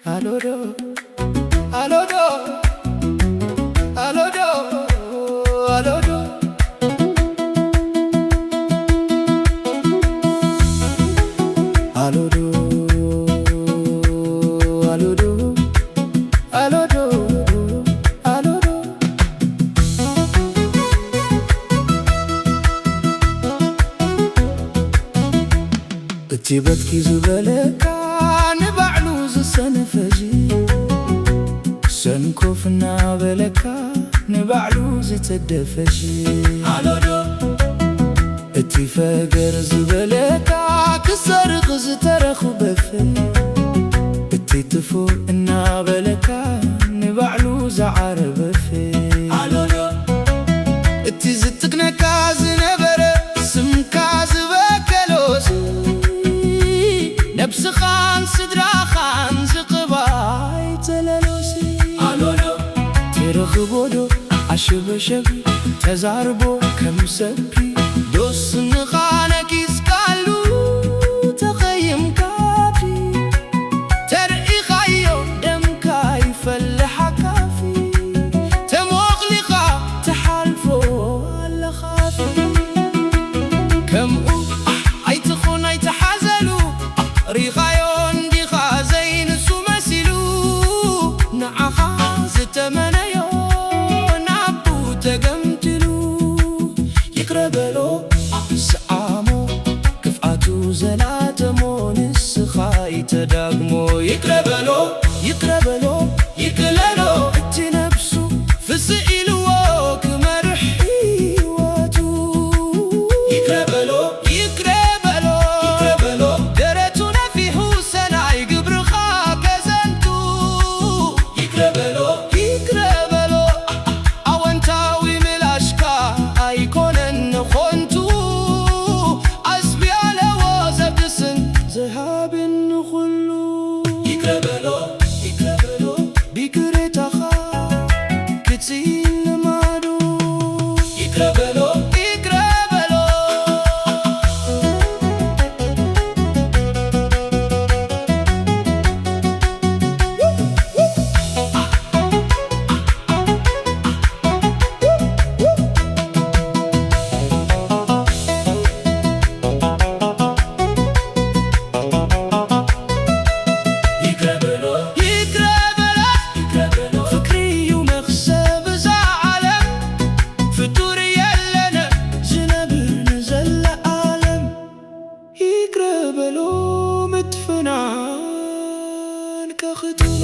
Alodo, alodo, alodo, alodo. Alodo, alodo, alodo, alodo. እትበትኪ ዝበለካ ንባዕሉ ዝሰነፈጂ ሰንኮፍና በለካ ንባዕሉ ዝተደፈጂ አሎዶ እቲ ፈገር ዝበለካ ክሰርቕ ዝተረኽበፍ እቲ ትፉር እናበለካ ንባዕሉ ዝዓረበፍ አሎዶ እቲ ዝትክነካ ዝነበረ ስምካ ዝበከሎስ ነብስኻን ስድራኻን ዝቕባይ ተለሎሲ አሎዶ ትረኽቦዶ ኣሸበሸቢ ተዛርቦ ከም ሰቢ ዶስንኻ ነኪስካሉ ተኸይምካፊ ተርኢኻዮ ደምካ ይፈልሓ ካፊ ተሞቕሊኻ ተሓልፎ ኣለኻፊ ከምኡ ኣይትኹን ኣይተሓዘሉ ሪኻዮ እንዲኻ ዘይንሱ መሲሉ ንዓኻ ዝተመነዮ ናቡ ተገምትሉ ይቅረበሎ ሰዓሞ ክፍኣቱ ዘላተሞ ንስኻ ይተዳግሞ ይቅረበሎ ይቅረበሎ ይቅለሎ እቲ ነብሱ ፍስእ ኢልዎ ክመርሕ ሕይወቱ ይቅረበሎ ይቅረበሎ ይቅረበሎ ደረቱ ነፊሑ ሰናይ ግብርኻ ከዘንቱ ይቅረበሎ ይቅረበሎ ኣወንታዊ ምላሽካ ኣይኮነን ንኾንቱ ኣስቢያለዎ ዘብድስን ዝሃብን ኩሉ ይቅረበሎ ይቅረበሎ ቢክሬታኻ ክትሲን ልማዱ ይቅረበሎ ይቅረበሎ ይቅረበሎ ይቅረበሎ ይቅረበሎ ፍቅሪዩ መኽሰብ እዛ ዓለም ፍጡር የለነ ዝነብር ንዘለዓለም ይቅረበሎ ምትፍናን ከኽትሉ